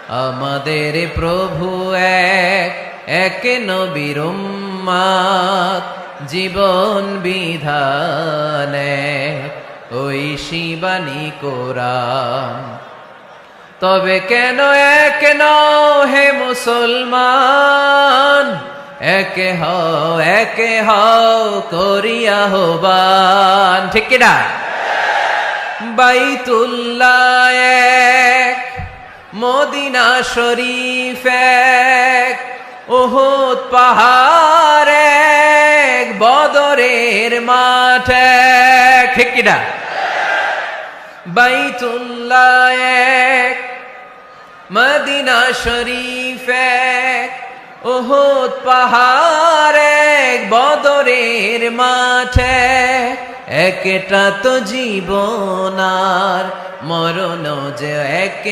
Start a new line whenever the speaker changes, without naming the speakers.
আমাদের প্রভু এক এক নবীর উম্মত, জীবন বিধান এক, ওই শিবানী কোরআন। তবে কেন এক নও হে মুসলমান, একে হও করিয়া আহ্বান। ঠিক কিনা? বাইতুল্লাহ এক, মদিনা শরীফ এক, উহুদ পাহাড় এক, বদরের মাঠ এক। ঠিক কিনা? বাইতুল্লাহ এক, মদিনা শরীফ এক, উহুদ পাহাড় এক, বদরের মাঠ এক। একটা তো জীবন আর মরণ যে এক।